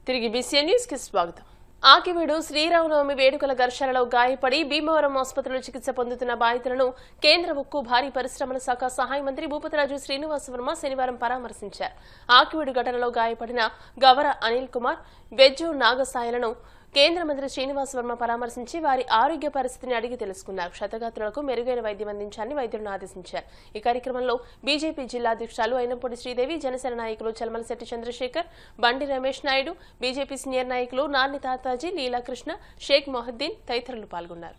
తిరిగి BCN news కి స్వాగతం. ఆకివీడు శ్రీరామనవమి వేడుకల ఘర్షణలో గాయపడి భీమవరం ఆసుపత్రిలో చికిత్స పొందుతున్న బాధితులను కేంద్ర ఉక్కు భారీ పరిశ్రమల శాఖ సహాయ మంత్రి భూపతిరాజు శ్రీనివాస వర్మ శనివారం పరామర్శించారు. ఆకివీడు ఘటనలో గాయపడిన గవర అనిల్ కుమార్, బెజ్జు నాగసాయలను కేంద్ర మంత్రి శ్రీనివాస వర్మ పరామర్శించి వారి ఆరోగ్య పరిస్థితిని అడిగి తెలుసుకున్నారు. క్షతగాత్రులకు మెరుగైన వైద్యం అందించాలని వైద్యులను ఆదేశించారు. ఈ కార్యక్రమంలో బీజేపీ జిల్లా అధ్యక్షులు అయినంపూడి శ్రీదేవి, జనసేన నాయకులు చల్మలశెట్టి చంద్రశేఖర్, బండి రమేష్ నాయుడు, బీజేపీ సీనియర్ నాయకులు నార్ని తాతాజీ, లీలాకృష్ణ, షేక్ మొహద్దీన్ తదితరులు పాల్గొన్నారు.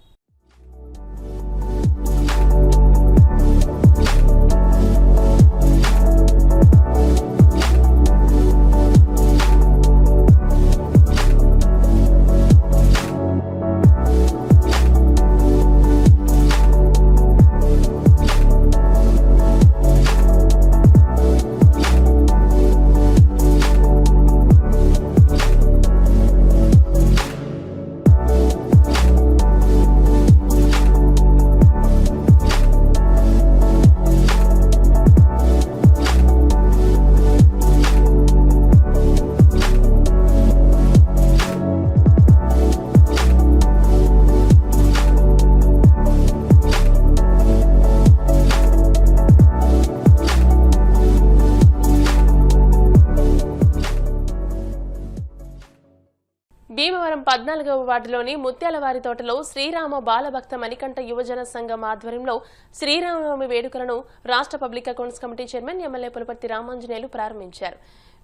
భీమవరం 14వ వార్డులోని ముత్యాలవారి తోటలో శ్రీరామ బాలభక్త మణికంఠ యువజన సంఘం ఆధ్వర్యంలో శ్రీరామనవమి వేడుకలను రాష్ట్ర public accounts committee chairman MLA Pulaparthi Ramanjaneyulu ప్రారంభించారు.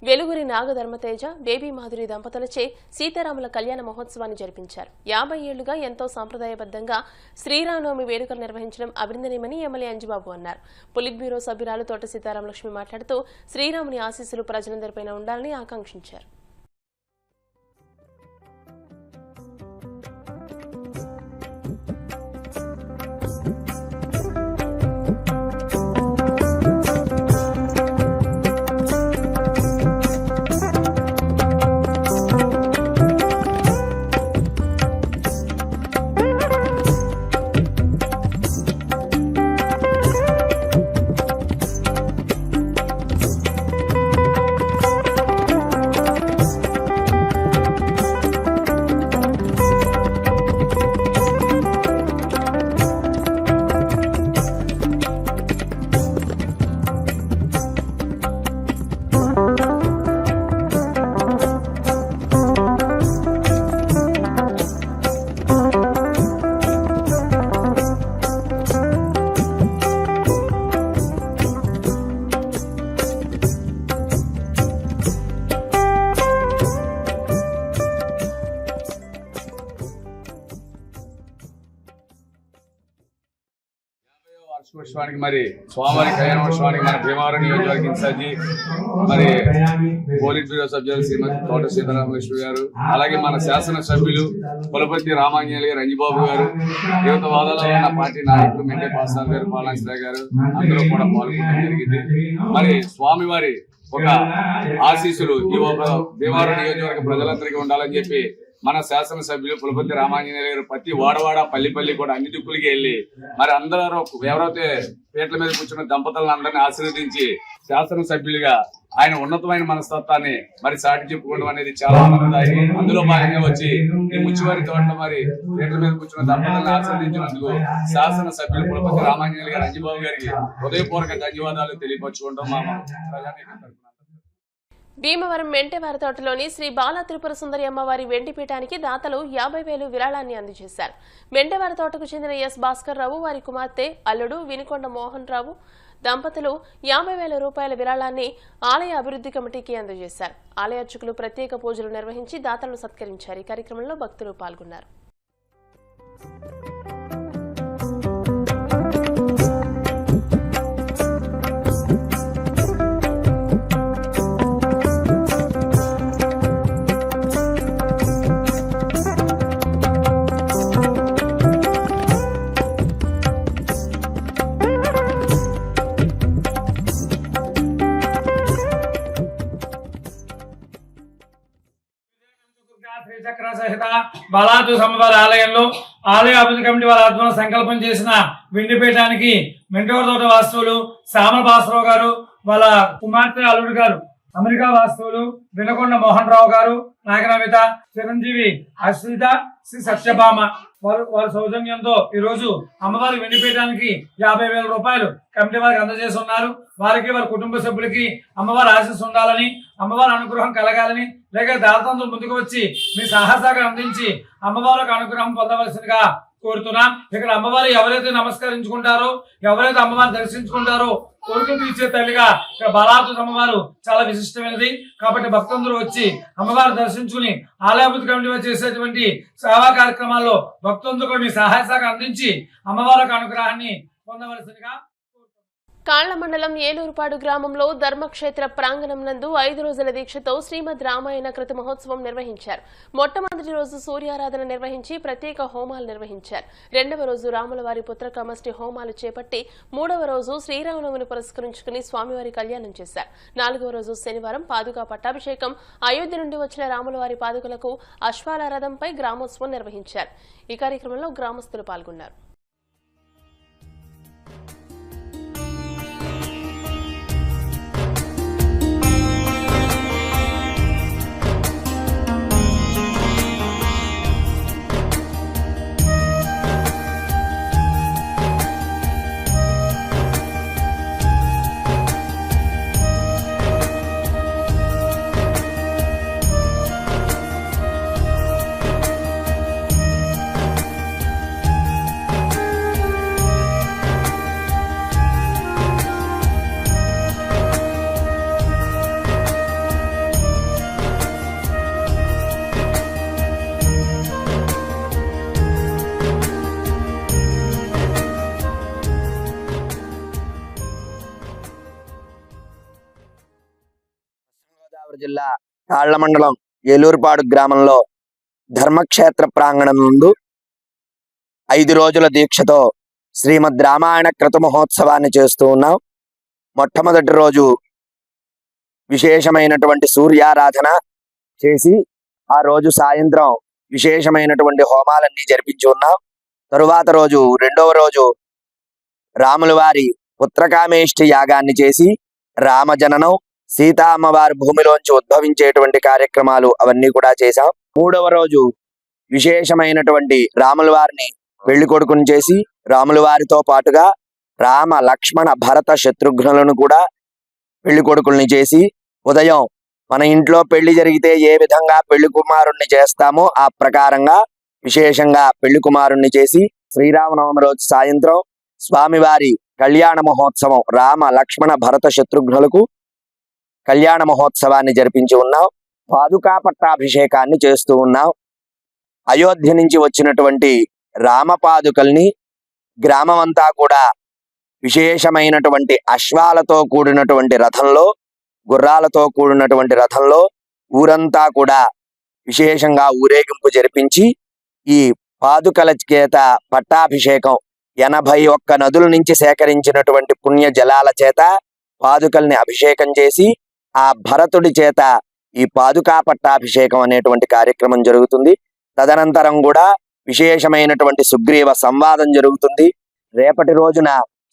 వెలుగురి నాగధర్మతేజ, బేబీ మాధురి దంపతులచే సీతారాముల కళ్యాణ మహోత్సవాన్ని జరిపించారు. 50 ఏళ్లుగా ఎంతో సాంప్రదాయబద్దంగా శ్రీరామనవమి వేడుకలు నిర్వహించడం అభినందనీయమని ఎమ్మెల్యే అంజిబాబు అన్నారు. పొలిట్ బ్యూరో సభ్యురాలు తోట సీతారామలక్ష్మి మాట్లాడుతూ శ్రీరాముని ఆశీస్సులు ప్రజలందరిపైన ఉండాలని ఆకాంక్షించారు. వార్షికోత్సవానికి మరి స్వామివారి కళ్యాణోత్సవానికి మన భీమవరం నియోజకవర్గ ఇన్ఛార్జి మరి పోలిట్ బ్యూరో సభ్యులు శ్రీమతి తోట సీతారామలక్ష్మి గారు, అలాగే మన శాసనసభ్యులు పులపర్తి రామాంజనేయులు గారు, అంజిబాబు గారు, యువత వాదాలో ఉన్న పార్టీ నాయకులు మెండే పాసార్ గారు, పాలనాశ్రీ గారు అందరూ కూడా పాల్గొనడం జరిగింది. మరి స్వామివారి ఒక ఆశీస్సులు ఈ భీమవరం నియోజకవర్గ ప్రజలందరికీ ఉండాలని చెప్పి మన శాసనసభ్యులు పులపర్తి రామాంజనేయులు గారు ప్రతి వాడవాడ పల్లి కూడా అన్ని దిక్కులకి వెళ్ళి మరి అందరూ ఎవరైతే పీటల మీద కూర్చున్న దంపతులను అందరినీ ఆశీర్వదించి శాసనసభ్యులుగా ఆయన ఉన్నతమైన మనస్తత్వాన్ని మరి సాటి చెప్పుకోవడం అనేది చాలా ఆనందదాయకం. అందులో భాగంగా వచ్చి ఈ ముచ్చివారి తోటలో మరి పీటల మీద కూర్చున్న దంపతులను ఆశీర్వదించినందుకు శాసనసభ్యులు పులపర్తి రామాంజనేయులు గారు, అంజిబాబు గారికి హృదయపూర్వక ధన్యవాదాలు తెలియపరచుకుంటాం. మా ప్రజానీకం భీమవరం మెంటెవారి తోటలోని శ్రీ బాల త్రిపుర సుందరి అమ్మవారి వెండిపీఠానికి దాతలు 50,000 విరాళాన్ని అందజేశారు. మెంటెవారి తోటకు చెందిన ఎస్ భాస్కర్ రావు, వారి కుమార్తె అల్లుడు వినుకొండ మోహన్ రావు దంపతులు 50,000 రూపాయల విరాళాన్ని ఆలయ అభివృద్ధి కమిటీకి అందజేశారు. ఆలయ అర్చకులు ప్రత్యేక పూజలు నిర్వహించి దాతలను సత్కరించారు. ఈ కార్యక్రమంలో భక్తులు పాల్గొన్నారు. శ్రీచక్ర సహిత బాలాజీ సమవారి ఆలయంలో ఆలయ అభివృద్ధి కమిటీ వారి ఆధ్వర్యంలో సంకల్పం చేసిన వెండిపీఠానికి మెంటోర్ తోట వాస్తువులు సామల భాస్కరరావు గారు, వాళ్ళ కుమార్తె అల్లుడు గారు అమెరికా వాస్తవులు వినకొండ మోహన్ రావు గారు, నాగనమిత, చిరంజీవి అశ్రిత, శ్రీ సత్యభామ వారి సౌజన్యంతో ఈ రోజు అమ్మవారి వెండిపీయడానికి 50,000 రూపాయలు కమిటీ వారికి అందజేసి ఉన్నారు. వారికి వారి కుటుంబ సభ్యులకి అమ్మవారి ఆశీస్సు ఉండాలని, అమ్మవారి అనుగ్రహం కలగాలని, లేక దాతలు ముందుకు వచ్చి మీ సాహసాన్ని అందించి అమ్మవారికి అనుగ్రహం పొందవలసిందిగా కోరుతున్నాం. ఇక్కడ అమ్మవారు ఎవరైతే నమస్కరించుకుంటారో, ఎవరైతే అమ్మవారిని దర్శించుకుంటారో కోరికలు తీర్చే తల్లిగా ఇక్కడ బాలాతు అమ్మవారు చాలా విశిష్టమైనది. కాబట్టి భక్తులందరూ వచ్చి అమ్మవారు దర్శించుకుని ఆలయాభివృద్ధి కమిటీ వారు చేసేటువంటి సేవా కార్యక్రమాల్లో భక్తులందరూ మీ సహాయ సహకారం అందించి అమ్మవారికి అనుగ్రహాన్ని పొందవలసిందిగా. కాళ్ల మండలం ఏలూరుపాడు గ్రామంలో ధర్మక్షేత్ర ప్రాంగణం నందు 5 రోజుల దీక్షతో శ్రీమద్ రామాయణ కృత మహోత్సవం నిర్వహించారు. మొట్టమొదటి రోజు సూర్యారాధన నిర్వహించి ప్రత్యేక హోమాలు నిర్వహించారు. 2వ రోజు రాములవారి పుత్రకామష్టి హోమాలు చేపట్టి 3వ రోజు శ్రీరామనవమిని పురస్కరించుకుని స్వామివారి కళ్యాణం చేశారు. 4వ రోజు శనివారం పాదుకా పట్టాభిషేకం, అయోధ్య నుండి వచ్చిన రాములవారి పాదుకలకు అశ్వాల రథంపై గ్రామోత్సవం నిర్వహించారు. ఈ కార్యక్రమంలో గ్రామస్తులు పాల్గొన్నారు. జిల్లా తాళ్ల మండలం ఏలూరుపాడు గ్రామంలో ధర్మక్షేత్ర ప్రాంగణం నందు 5 రోజుల దీక్షతో శ్రీమద్ రామాయణ కృత మహోత్సవాన్ని చేస్తూ ఉన్నాం. మొట్టమొదటి రోజు విశేషమైనటువంటి సూర్యారాధన చేసి ఆ రోజు సాయంత్రం విశేషమైనటువంటి హోమాలన్నీ జరిపించి ఉన్నాం. తరువాత రోజు 2వ రోజు రాముల వారి పుత్రకామేష్టి యాగాన్ని చేసి రామజననం, సీతా అమ్మవారి భూమిలోంచి ఉద్భవించేటువంటి కార్యక్రమాలు అవన్నీ కూడా చేశాం. 3వ రోజు విశేషమైనటువంటి రాముల వారిని పెళ్లి కొడుకుని చేసి రాముల వారితో పాటుగా రామ, లక్ష్మణ, భరత, శత్రుఘ్నులను కూడా పెళ్లి కొడుకుల్ని చేసి ఉదయం మన ఇంట్లో పెళ్లి జరిగితే ఏ విధంగా పెళ్లి కుమారుణ్ణి చేస్తామో ఆ ప్రకారంగా విశేషంగా పెళ్లి కుమారుణ్ణి చేసి శ్రీరామనవమి రోజు సాయంత్రం స్వామివారి కళ్యాణ మహోత్సవం, రామ, లక్ష్మణ, భరత, శత్రుఘ్నులకు కళ్యాణ మహోత్సవాన్ని జరిపించి ఉన్నాం. పాదుకా పట్టాభిషేకాన్ని చేస్తూ ఉన్నాం. అయోధ్య నుంచి వచ్చినటువంటి రామపాదుకల్ని గ్రామమంతా కూడా విశేషమైనటువంటి అశ్వాలతో కూడినటువంటి రథంలో, గుర్రాలతో కూడినటువంటి రథంలో ఊరంతా కూడా విశేషంగా ఊరేగింపు జరిపించి ఈ పాదుకల చేత పట్టాభిషేకం 81 నదుల నుంచి సేకరించినటువంటి పుణ్య జలాల చేత పాదుకల్ని అభిషేకం చేసి ఆ భరతుడి చేత ఈ పాదుకా పట్టాభిషేకం అనేటువంటి కార్యక్రమం జరుగుతుంది. తదనంతరం కూడా విశేషమైనటువంటి సుగ్రీవ సంవాదం జరుగుతుంది. రేపటి రోజున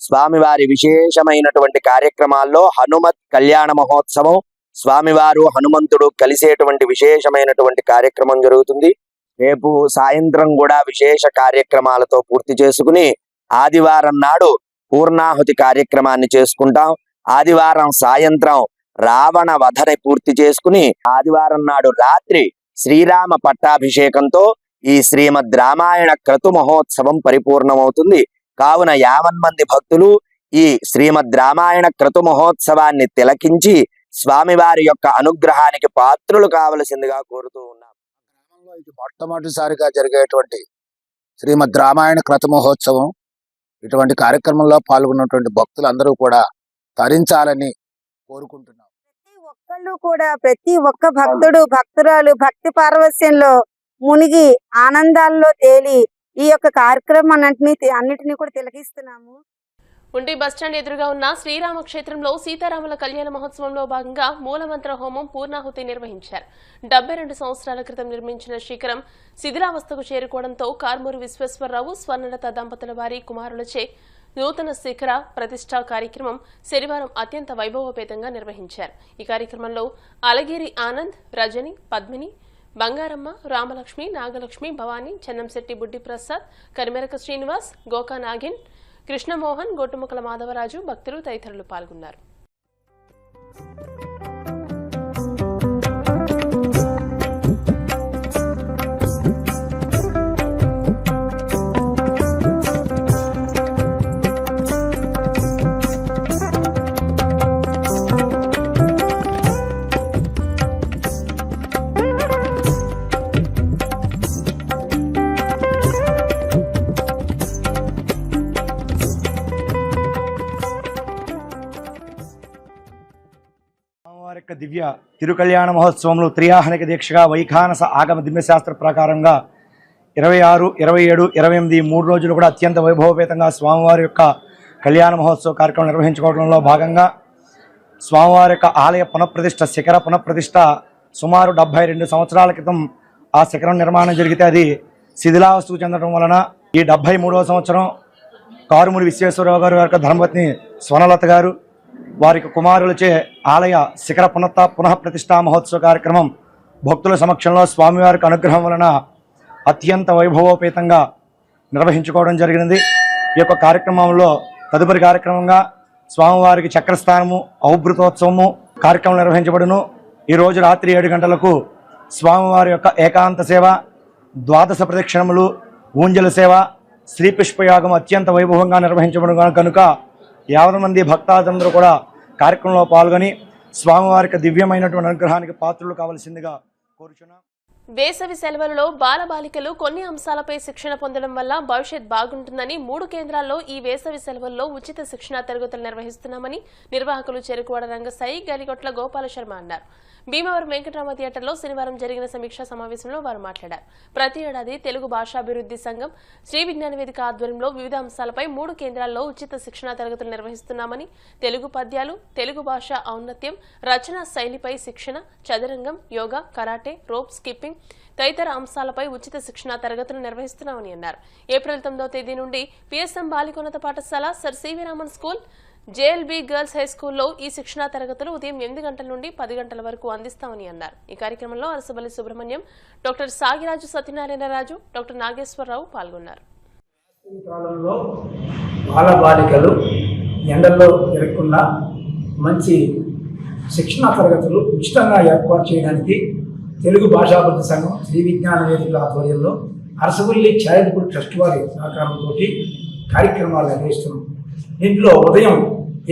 స్వామివారి విశేషమైనటువంటి కార్యక్రమాల్లో హనుమత్ కళ్యాణ మహోత్సవం, స్వామివారు హనుమంతుడు కలిసేటువంటి విశేషమైనటువంటి కార్యక్రమం జరుగుతుంది. రేపు సాయంత్రం కూడా విశేష కార్యక్రమాలతో పూర్తి చేసుకుని ఆదివారం నాడు పూర్ణాహుతి కార్యక్రమాన్ని చేసుకుంటాం. ఆదివారం సాయంత్రం రావణ వధని పూర్తి చేసుకుని ఆదివారం నాడు రాత్రి శ్రీరామ పట్టాభిషేకంతో ఈ శ్రీమద్ రామాయణ క్రతు మహోత్సవం పరిపూర్ణమవుతుంది. కావున 50 మంది భక్తులు ఈ శ్రీమద్ రామాయణ క్రతు మహోత్సవాన్ని తిలకించి స్వామివారి యొక్క అనుగ్రహానికి పాత్రులు కావలసిందిగా కోరుతూ ఉన్నాం. గ్రామంలో ఇది మొట్టమొదటిసారిగా జరిగేటువంటి శ్రీమద్ రామాయణ క్రతు మహోత్సవం. ఇటువంటి కార్యక్రమంలో పాల్గొన్నటువంటి భక్తులందరూ కూడా తరించాలని కోరుకుంటున్నాం. ప్రతి ఒక్కళ్ళు కూడా, ప్రతి ఒక్క భక్తుడు, భక్తురాలు భక్తి పారవస్యంలో మునిగి ఆనందాల్లో తేలి ఈ యొక్క కార్యక్రమం అన్నిటినీ కూడా తిలకిస్తున్నాము. ఉండి బస్టాండ్ ఎదురుగా ఉన్న శ్రీరామ క్షేత్రంలో సీతారాముల కళ్యాణ మహోత్సవంలో భాగంగా మూలమంత్ర హోమం పూర్ణాహుతి నిర్వహించారు. 72 సంవత్సరాల క్రితం నిర్మించిన శిఖరం శిథిలావస్థకు చేరుకోవడంతో కార్మూరి విశ్వేశ్వరరావు, స్వర్ణలత దంపతుల వారి కుమారులచే నూతన శిఖర ప్రతిష్ఠా కార్యక్రమం శనివారం అత్యంత వైభవోపేతంగా నిర్వహించారు. ఈ కార్యక్రమంలో అలగిరి ఆనంద్, రజని, పద్మిని, బంగారమ్మ, రామలక్ష్మి, నాగలక్ష్మి, భవానీ, చెన్నంశెట్టి బుడ్డి ప్రసాద్, కరిమెరక శ్రీనివాస్, గోకా నాగిన్, కృష్ణమోహన్, గొట్టుముక్కల మాధవరాజు, భక్తులు తదితరులు పాల్గొన్నారు. దివ్య తిరుకళ్యాణ మహోత్సవంలో త్రియాహనిక దీక్షగా వైఖానస ఆగమ దివ్యశాస్త్ర ప్రకారంగా 26, 27, 28 3 రోజులు కూడా అత్యంత వైభవపేతంగా స్వామివారి యొక్క కళ్యాణ మహోత్సవ కార్యక్రమం నిర్వహించుకోవడంలో భాగంగా స్వామివారి యొక్క ఆలయ పునఃప్రతిష్ఠ శిఖర పునఃప్రతిష్ఠ సుమారు 72 సంవత్సరాల క్రితం ఆ శిఖరం నిర్మాణం జరిగితే అది శిథిలావస్థకు చెందడం వలన ఈ 73వ సంవత్సరం కారుమూరి విశ్వేశ్వరరావు గారి యొక్క ధర్మపత్ని స్వర్ణలత గారు వారికి కుమారులచే ఆలయ శిఖర పునఃప్రతిష్ఠా మహోత్సవ కార్యక్రమం భక్తుల సమక్షంలో స్వామివారికి అనుగ్రహం వలన అత్యంత వైభవోపేతంగా నిర్వహించుకోవడం జరిగినది. ఈ యొక్క కార్యక్రమంలో తదుపరి కార్యక్రమంగా స్వామివారికి చక్రస్థానము, ఔభృతోత్సవము కార్యక్రమం నిర్వహించబడును. ఈరోజు రాత్రి 7 గంటలకు స్వామివారి యొక్క ఏకాంత సేవ, ద్వాదశ ప్రదక్షిణములు, ఊంజల సేవ, శ్రీ పుష్పయాగం అత్యంత వైభవంగా నిర్వహించబడును కనుక 50 మంది భక్తాదులందరూ కూడా కార్యక్రమంలో పాల్గొని స్వామివారికి దివ్యమైనటువంటి అనుగ్రహానికి పాత్రులు కావాల్సిందిగా కోరుచున్నాం. వేసవి సెలవులలో బాలబాలికలు కొన్ని అంశాలపై శిక్షణ పొందడం వల్ల భవిష్యత్ బాగుంటుందని 3 కేంద్రాల్లో ఈ వేసవి సెలవుల్లో ఉచిత శిక్షణ తరగతులు నిర్వహిస్తున్నామని నిర్వాహకులు చెరుకువాడ రంగసాయి, గలిగొట్ల గోపాల శర్మ అన్నారు. భీమవరం వెంకటరామ థియేటర్లో శనివారం జరిగిన సమీక్షా సమావేశంలో వారు మాట్లాడారు. ప్రతి ఏడాది తెలుగు భాషాభివృద్ధి సంఘం, శ్రీ విజ్ఞాన వేదిక ఆధ్వర్యంలో వివిధ అంశాలపై 3 కేంద్రాల్లో ఉచిత శిక్షణ తరగతులు నిర్వహిస్తున్నామని, తెలుగు పద్యాలు, తెలుగు భాష ఔన్నత్యం, రచనా శైలిపై శిక్షణ, చదరంగం, యోగా, కరాటే, రోప్ స్కిప్పింగ్ తదితర అంశాలపై ఉచిత శిక్షణ తరగతులు నిర్వహిస్తున్నామని అన్నారు. ఏప్రిల్ 9వ తేదీ నుండి పిఎస్ఎం బాలికోన్నత పాఠశాల, sir CV Raman school, JLB girls high స్కూల్లో ఈ శిక్షణా తరగతులు ఉదయం 8 గంటల నుండి 10 గంటల వరకు అందిస్తామని అన్నారు. ఈ కార్యక్రమంలో అరసబల్లి సుబ్రహ్మణ్యం, డాక్టర్ సాగిరాజు సత్యనారాయణరాజు, డాక్టర్ నాగేశ్వరరావు పాల్గొన్నారు. బాలబాలికలు ఎండల్లో తిరగకుండా మంచి శిక్షణా తరగతులు ఉచితంగా ఏర్పాటు చేయడానికి తెలుగు భాషాభివృద్ధి సంఘం, శ్రీ విజ్ఞాన వేదికల ఆధ్వర్యంలో అరసవల్లి చారిటబుల్ ట్రస్ట్ వారి సహకారంతో కార్యక్రమాలు నిర్వహిస్తున్నాం. దీంట్లో ఉదయం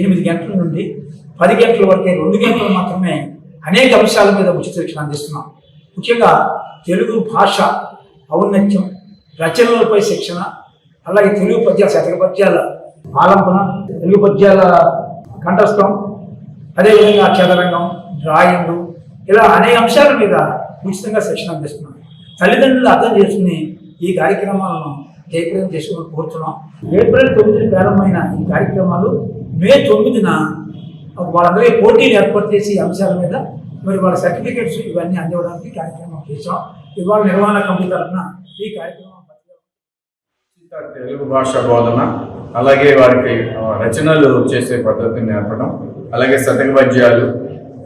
8 గంటల నుండి 10 గంటల వరకే 2 గంటలు మాత్రమే అనేక అంశాల మీద ఉచిత శిక్షణ అందిస్తున్నాం. ముఖ్యంగా తెలుగు భాష ఔన్నత్యం, రచనలపై శిక్షణ, అలాగే తెలుగు పద్యాల, శతక పద్యాల ఆలంపన, తెలుగు పద్యాల కంఠస్థం, అదేవిధంగా చదరంగం, డ్రాయింగ్, ఇలా అనేక అంశాల మీద ఉచితంగా శిక్షణ అందిస్తున్నాం. తల్లిదండ్రులు అర్థం చేసుకుని ఈ కార్యక్రమాలను జయప్రదం చేసుకుని కోరుతున్నాం. ఏప్రిల్ 9 ప్రారంభమైన ఈ కార్యక్రమాలు మే 9న వాళ్ళందరికీ పోటీలు ఏర్పాటు చేసి ఈ అంశాల మీద మరి వాళ్ళ సర్టిఫికేట్స్ ఇవన్నీ అందివ్వడానికి కార్యక్రమం చేశాం. ఇవాళ నిర్వహణ కమిటీ తరఫున ఈ కార్యక్రమం తెలుగు భాష బోధన, అలాగే వారికి రచనలు చేసే పద్ధతిని నేర్పడం, అలాగే శతక పద్యాలు,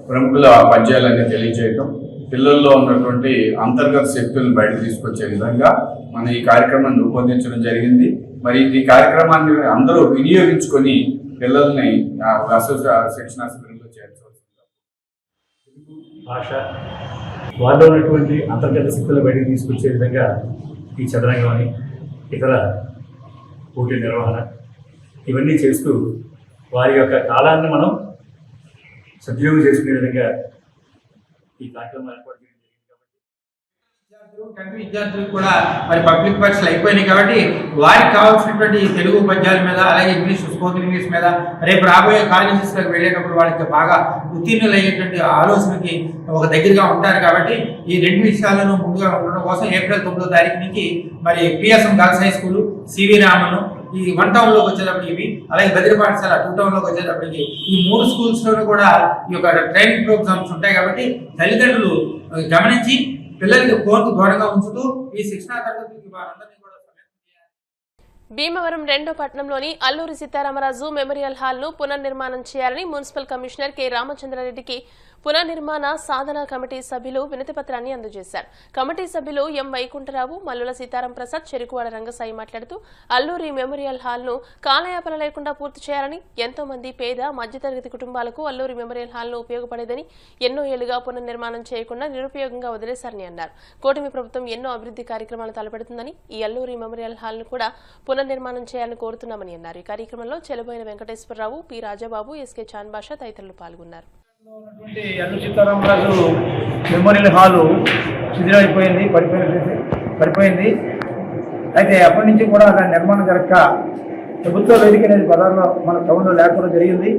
ప్రముఖుల పద్యాలన్నీ తెలియజేయటం, పిల్లల్లో ఉన్నటువంటి అంతర్గత శక్తులను బయట తీసుకొచ్చే విధంగా మనం ఈ కార్యక్రమాన్ని రూపొందించడం జరిగింది. మరి ఈ కార్యక్రమాన్ని అందరూ వినియోగించుకొని పిల్లల్ని శిక్షణా శిబిరంలో చేర్చవలసింది. భాష వారిలో ఉన్నటువంటి అంతర్గత శక్తులను బయటకు తీసుకొచ్చే విధంగా ఈ చదరంగం అని ఇతర పోటీ నిర్వహణ ఇవన్నీ చేస్తూ వారి యొక్క కాలాన్ని మనం సద్వినియోగం చేసుకునే విధంగా ఈ కార్యక్రమం ఏర్పాటు చేయడం జరిగింది. కాబట్టి విద్యార్థులకు కూడా మరి పబ్లిక్ పరీక్షలు అయిపోయినాయి కాబట్టి వారికి కావాల్సినటువంటి తెలుగు పద్యాల మీద, అలాగే ఇంగ్లీష్, స్పోకెన్ ఇంగ్లీష్ మీద రేపు రాబోయే కాలేజెస్లోకి వెళ్ళేటప్పుడు వాళ్ళకి బాగా ఉత్తీర్ణులు అయ్యేటువంటి ఆలోచనకి ఒక దగ్గరగా ఉంటారు. కాబట్టి ఈ 2 విషయాలను ముందుగా ఉండడం కోసం ఏప్రిల్ 9వ తారీఖు నుంచి మరి PSM girls high school, CV Raman ఈ 1 టౌన్లోకి వచ్చేటప్పటికి ఇవి, అలాగే బదిరి పాఠశాల 2 టౌన్లోకి వచ్చేటప్పటికి ఈ 3 స్కూల్స్లోనూ కూడా ఈ యొక్క ట్రైనింగ్ ప్రోగ్రామ్స్ ఉంటాయి. కాబట్టి తల్లిదండ్రులు గమనించి పిల్లలకి ఫోన్కు దూరంగా ఉంచుతూ ఈ శిక్షణా తరగతులకి వారందరినీ కూడా భీమవరం 2వ పట్టణంలోని అల్లూరి సీతారామరాజు మెమోరియల్ హాల్ ను పునర్నిర్మాణం చేయాలని మున్సిపల్ కమిషనర్ కె రామచంద్రారెడ్డికి పునర్నిర్మాణ సాధన కమిటీ సభ్యులు వినతిపత్రాన్ని అందజేశారు. కమిటీ సభ్యులు ఎం వైకుంఠరావు, మల్లుల సీతారాం ప్రసాద్, చెరుకువాడ రంగసాయి మాట్లాడుతూ అల్లూరి మెమోరియల్ హాల్ ను కాలయాపన లేకుండా పూర్తి చేయాలని, ఎంతో మంది పేద మధ్యతరగతి కుటుంబాలకు అల్లూరి మెమోరియల్ హాల్ ను ఉపయోగపడేదని, ఎన్నో ఏళ్లుగా పునర్నిర్మాణం చేయకుండా నిరుపయోగంగా వదిలేశారని అన్నారు. కూటమి ప్రభుత్వం ఎన్నో అభివృద్ధి కార్యక్రమాలు తలపెడుతుందని, ఈ అల్లూరి మెమోరియల్ హాల్ ను కూడా పునర్నిర్మాణం చేయాలని కోరుతున్నామని అన్నారు. ఈ కార్యక్రమంలో చెలబోయిన వెంకటేశ్వరరావు, పి రాజాబాబు, ఎస్కే చాన్ బాషా తదితరులు పాల్గొన్నారు. అల్లూరి సీతారామరాజు మెమోరియల్ హాలు శిథిలమైపోయింది, పడిపోయింది. అయితే అప్పటి నుంచి కూడా దాని నిర్మాణం జరగక ప్రభుత్వ వేదిక అనేది పదాల్లో మన టౌన్లో లేకపోవడం జరిగింది.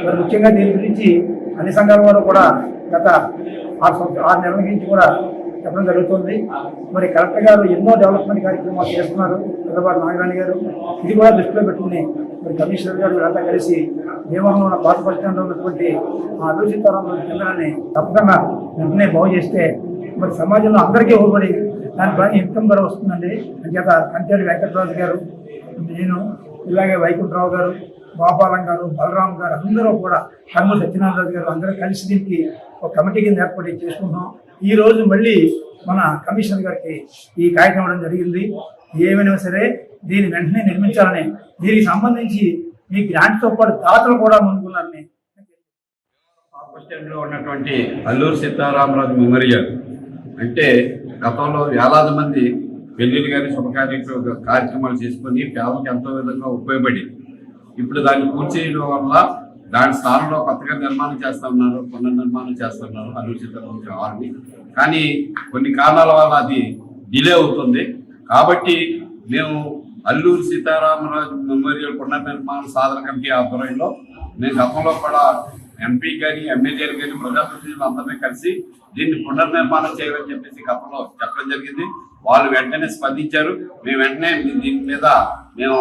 మరి ముఖ్యంగా దీని గురించి అన్ని సంఘాల వారు కూడా గత 6 నెలల నుంచి కూడా చెప్పడం జరుగుతుంది. మరి కలెక్టర్ గారు ఎన్నో డెవలప్మెంట్ కార్యక్రమాలు చేస్తున్నారు, చంద్రబాబు నాగరాణి గారు. ఇది కూడా దృష్టిలో పెట్టుకుని మరి కమిషనర్ గారు వీళ్ళంతా కలిసి భీమవరంలో ఉన్న పాత బస్ స్టాండ్లో ఉన్నటువంటి అల్లూరి సీతారామరాజు కేంద్రాన్ని తప్పకుండా వెంటనే బాగు చేస్తే మరి సమాజంలో అందరికీ ఉపయోగపడి దానిపైన ఇన్కమ్ కూడా వస్తుందండి. అంచేత కంటేటి వెంకటరాజు గారు, నేను, ఇలాగే వైకుంఠరావు గారు, గోపాలం గారు, బలరాం గారు అందరూ కూడా, కర్నూలు సత్యనారాయణ గారు అందరూ కలిసి దీనికి ఒక కమిటీ కింద ఏర్పాటు చేసుకుంటున్నాం. ఈ రోజు మళ్ళీ మన కమిషనర్ గారికి ఈ కాగితం ఇవ్వడం జరిగింది. ఏమైనా సరే దీన్ని వెంటనే నిర్మించాలని, దీనికి సంబంధించి మీ గ్రాంట్తో పాటు దాతలు కూడా ముందుకున్నారని. లో ఉన్నటువంటి అల్లూరి సీతారామరాజు మెమోరియల్ అంటే గతంలో వేలాది మంది పెళ్లిళ్ళు కానీ కార్యక్రమాలు చేసుకొని పేదలకు ఎంతో విధంగా ఉపయోగపడి, ఇప్పుడు దాన్ని పూర్తి చేయడం వల్ల దాని స్థానంలో కొత్తగా నిర్మాణం చేస్తా ఉన్నారు, పునర్నిర్మాణం చేస్తున్నారు అల్లూరి సీతారామరాజు హాల్ని. కానీ కొన్ని కారణాల వల్ల అది డిలే అవుతుంది. కాబట్టి మేము అల్లూరి సీతారామరాజు మెమోరియల్ పునర్నిర్మాణ సాధన కమిటీ ఆధ్వర్యంలో మేము గతంలో కూడా ఎంపీ కానీ ఎమ్మెల్యేలు కానీ ప్రజాప్రతినిధులు అందరినీ కలిసి దీన్ని పునర్నిర్మాణం చేయాలని చెప్పేసి గతంలో చెప్పడం జరిగింది. వాళ్ళు వెంటనే స్పందించారు. మేము వెంటనే దీని మీద మేము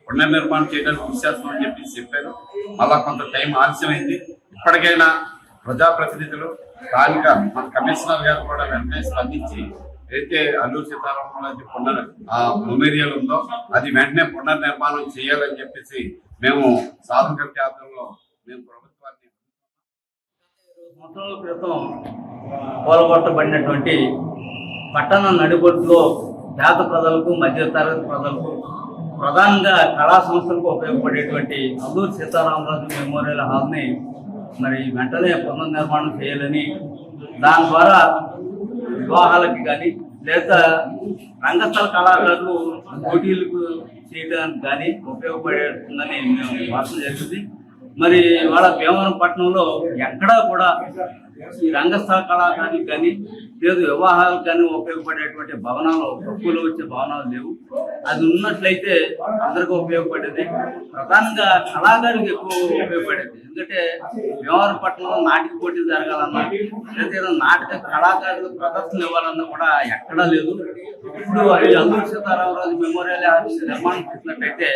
పునర్నిర్మాణం చేయడానికి కృషి చేస్తామని చెప్పి చెప్పారు. మళ్ళా కొంత టైం ఆలస్యమైంది. ఇప్పటికైనా ప్రజాప్రతినిధులు, స్థానిక మన కమిషనర్ గారు కూడా వెంటనే స్పందించి అయితే అల్లూరి సీతారామరాజు మెమోరియల్ ఉందో అది వెంటనే పునర్నిర్మాణం చేయాలని చెప్పేసి మేము సాధన కమిటీ ఆధ్వర్యంలో మేము ప్రభుత్వాన్ని సంవత్సరాల క్రితం కూలగొట్టబడినటువంటి పట్టణ నడిబొట్టులో పేద ప్రజలకు, మధ్యతరగతి ప్రజలకు, ప్రధానంగా కళా సంస్థలకు ఉపయోగపడేటువంటి అల్లూరి సీతారామరాజు మెమోరియల్ హాల్ని మరి వెంటనే పునర్నిర్మాణం చేయాలని, దాని ద్వారా వివాహాలకి కానీ లేదా రంగస్థల కళాకారులు పోటీలకు చేయడానికి కానీ ఉపయోగపడుతుందని మేము భాషణ జరిగింది. మరి వాళ్ళ భీమవరం పట్టణంలో ఎక్కడా కూడా ఈ రంగస్థల కళాకారులకు కానీ లేదు వివాహాలకు కానీ ఉపయోగపడేటువంటి భవనాలు, తక్కువలో వచ్చే భవనాలు లేవు. అది ఉన్నట్లయితే అందరికీ ఉపయోగపడేది. ప్రధానంగా కళాకారులకు ఎక్కువ ఉపయోగపడేది. ఎందుకంటే భీమవరం పట్టణంలో నాటిక పోటీలు జరగాలన్నా లేదా నాటక కళాకారులకు ప్రదర్శన ఇవ్వాలన్నా కూడా ఎక్కడా లేదు. ఇప్పుడు అల్లూరి సీతారామరాజు మెమోరియల్ నిర్మాణం చేసినట్లయితే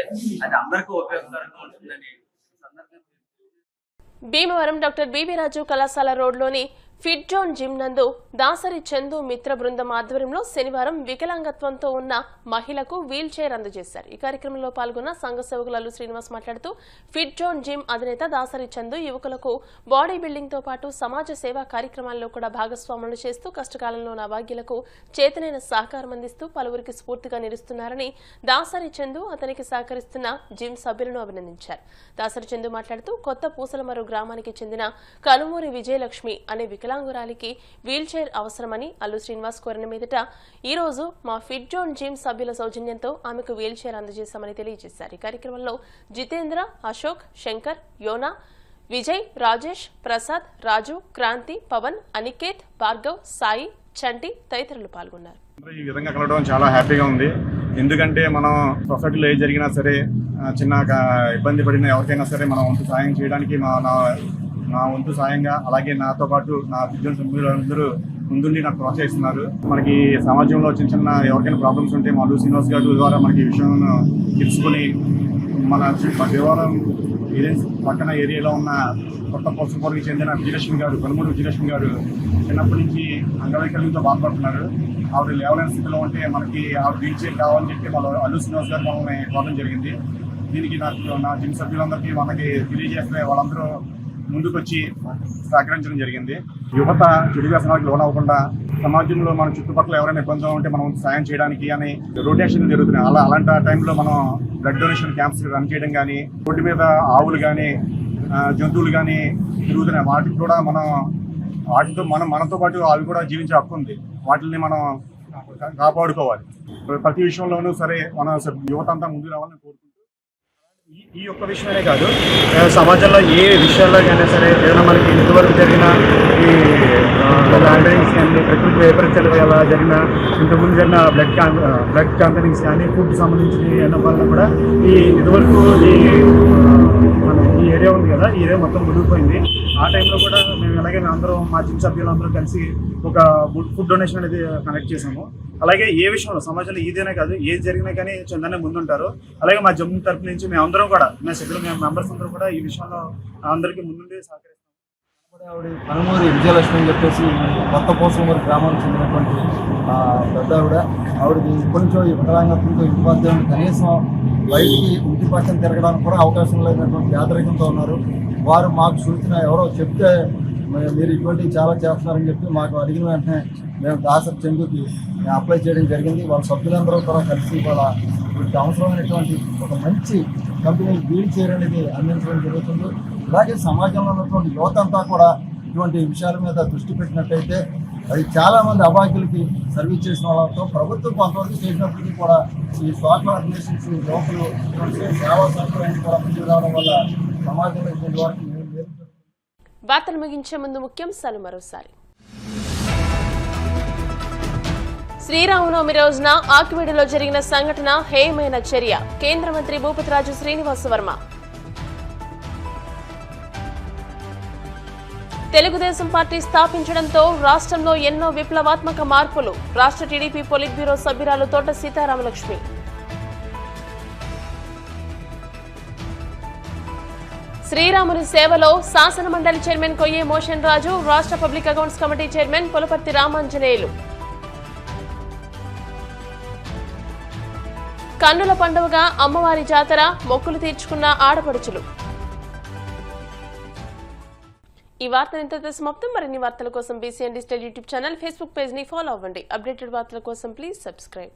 అది అందరికీ ఉపయోగకరంగా ఉంటుందని. భీమవరం డాక్టర్ బివి రాజు కళాశాల రోడ్లోని ఫిట్ జోన్ జిమ్ నందు దాసరి చందు మిత్ర బృందం ఆధ్వర్యంలో శనివారం వికలాంగత్వంతో ఉన్న మహిళకు వీల్ చైర్ అందజేశారు. ఈ కార్యక్రమంలో పాల్గొన్న సంఘ సేవకులు అల్లు శ్రీనివాస్ మాట్లాడుతూ ఫిట్ జోన్ జిమ్ అధినేత దాసరి చందు యువకులకు బాడీ బిల్డింగ్ తో పాటు సమాజ సేవా కార్యక్రమాల్లో కూడా భాగస్వాములు చేస్తూ కష్టకాలంలో ఉన్న అభాగ్యులకు చేతనైన సహకారం అందిస్తూ పలువురికి స్ఫూర్తిగా నిలుస్తున్నారని దాసరి చందు అతనికి సహకరిస్తున్న జిమ్ సభ్యులను అభినందించారు. దాసరి చందు మాట్లాడుతూ కొత్త పూసలమరు గ్రామానికి చెందిన కనుమూరి విజయలక్ష్మి అనే వికలాంగురాలికి వీల్ చైర్ అవసరమని అల్లు శ్రీనివాస్ కోరిన మీదట ఈ రోజు మా ఫిట్ జోన్ జిమ్ సభ్యుల సౌజన్యంతో ఆమెకు వీల్ చైర్ అందజేశామని తెలియజేశారు. ఈ కార్యక్రమంలో జితేంద్ర, అశోక్, శంకర్, యోనా, విజయ్, రాజేష్, ప్రసాద్, రాజు, క్రాంతి, పవన్, అనికేత్, భార్గవ్, సాయి, చంటి తదితరులు పాల్గొన్నారు. ఈ విధంగా కలవడం చాలా హ్యాపీగా ఉంది. ఎందుకంటే మనం సొసైటీలో ఏ జరిగినా సరే, చిన్న ఇబ్బంది పడిన ఎవరికైనా సరే మనం వంతు సాయం చేయడానికి నా వంతు సాయంగా, అలాగే నాతో పాటు నా విద్యుత్ సభ్యులందరూ ముందుండి నాకు ప్రోత్సహిస్తున్నారు. మనకి సమాజంలో చిన్న చిన్న ఎవరికైనా ప్రాబ్లమ్స్ ఉంటే మా అల్లు శ్రీనివాస్ గారి ద్వారా మనకి ఈ విషయం తెలుసుకుని మన దేవాలయం ఏజెన్సీ పక్కన ఏరియాలో ఉన్న కొత్త పోసంపూర్కి చెందిన విజయలక్ష్మి గారు, కనుమూరు విజయలక్ష్మి గారు చిన్నప్పటి నుంచి అంగవైకల్యంతో బాధపడుతున్నారు. ఆవిడ లేవలేని స్థితిలో ఉంటే మనకి ఆవిడ వీల్ చైర్ కావాలని చెప్పి మన అల్లు శ్రీనివాస్ గారు మనల్ని కోరడం జరిగింది. దీనికి నా జిమ్ సభ్యులందరికీ మనకి తెలియజేస్తే వాళ్ళందరూ ముందుకొచ్చి సహకరించడం జరిగింది. యువత చెడు వ్యసనాలకు లోనవ్వకుండా సమాజంలో మన చుట్టుపక్కల ఎవరైనా ఇబ్బందులు ఉంటే మనం సాయం చేయడానికి అని రొటేషన్ జరుగుతున్నాయి. అలాంటి టైంలో మనం బ్లడ్ డొనేషన్ క్యాంప్స్ రన్ చేయడం కానీ, రోడ్డు మీద ఆవులు కానీ జంతువులు కానీ తిరుగుతున్నాయి. వాటికి కూడా వాటితో మనతో పాటు అవి కూడా జీవించే హక్కు ఉంది. వాటిని మనం కాపాడుకోవాలి. ప్రతి విషయంలోనూ సరే మన యువత అంతా ముందుకు రావాలని కోరుకుంటున్నాం. ఈ ఒక్క విషయమే కాదు, సమాజంలో ఏ విషయాల్లో అయినా సరే ఏదైనా మనకి ఇంతవరకు జరిగిన ఈ ల్యాండరింగ్స్ కానీ, ప్రకృతి వైపరీత్యాల వల్ల జరిగిన ఇంతకుముందు జరిగిన బ్లడ్ క్యాంపెయినింగ్స్ కానీ, ఫుడ్ సంబంధించిన వల్ల కూడా ఇదివరకు ఈ ఏరియా ఉంది కదా, ఈ ఏరియా మొత్తం మునిగిపోయింది. ఆ టైంలో కూడా మేము ఎలాగే అందరం మా జిమ్ సభ్యులందరూ కలిసి ఒక ఫుడ్ డొనేషన్ అనేది కనెక్ట్ చేసాము. అలాగే ఏ విషయంలో సమాజంలో ఇదేనే కాదు, ఏది జరిగినా కానీ చందనే ముందుంటారు. అలాగే మా జమ్ము తరపు నుంచి మేమందరం కూడా మా సభ్యులు మెంబర్స్ అందరూ కూడా ఈ విషయంలో అందరికీ ముందుండి సహకరిస్తాం. ఆవిడ కనుమూరి విజయలక్ష్మి అని చెప్పేసి కొత్త పోసలమూరి గ్రామానికి చెందినటువంటి పెద్ద ఆవిడకి ఇప్పటి నుంచో ఈ వికలాంగత్వంతో ఇంటి కనీసం బయటికి ఇంటి పక్కన తిరగడానికి కూడా అవకాశం లేనటువంటి పేదరికంతో ఉన్నారు. వారు మాకు సూచన ఎవరో చెప్తే మీరు ఇటువంటివి చాలా చేస్తున్నారని చెప్పి మాకు అడిగిన వెంటనే మేము దాసర్ చెందుకి అప్లై చేయడం జరిగింది. వాళ్ళ సభ్యులందరూ కూడా కలిసి వీటికి అవసరమైనటువంటి ఒక మంచి కంపెనీ వీల్ చైర్ అనేది అందించడం జరుగుతుంది. అలాగే సమాజంలో ఉన్నటువంటి యువత అంతా కూడా ఇటువంటి విషయాల మీద దృష్టి పెట్టినట్టయితే అది చాలామంది అభాగ్యులకి సర్వీస్ చేసిన వాళ్ళతో ప్రభుత్వం కొంతవరకు చేసినప్పటికీ కూడా ఈ సోషల్ ఆర్గనైజేషన్స్ లోపల సేవా సౌకర్యాన్ని కూడా ముందుకు రావడం వల్ల సమాజంలో ఇటువంటి వారికి వార్తలు ముగించే ముందు ముఖ్యాంశాలు మరోసారి. శ్రీరామనవమి రోజున ఆకివీడులో జరిగిన సంఘటన హేయమైన చర్య. కేంద్ర మంత్రి భూపతిరాజు శ్రీనివాస వర్మ. తెలుగుదేశం పార్టీ స్థాపించడంతో రాష్ట్రంలో ఎన్నో విప్లవాత్మక మార్పులు. రాష్ట్ర టీడీపీ పొలిట్ బ్యూరో సభ్యురాలు తోట సీతారామలక్ష్మి. శ్రీరాముని సేవలో శాసన మండలి చైర్మన్ కొయ్యే మోషన్ రాజు, రాష్ట్ర public accounts committee chairman Pulaparthi Ramanjaneyulu. కన్నుల పండుగగా అమ్మవారి జాతర, మొక్కులు తీర్చుకున్న ఆడపడుచులు. ఈ వార్త ఇంతటితో సమాప్తం. మరిన్ని వార్తల కోసం BCN digital YouTube channel, Facebook page ని ఫాలో అవ్వండి. అప్డేటెడ్ వార్తల కోసం ప్లీజ్ సబ్స్క్రైబ్.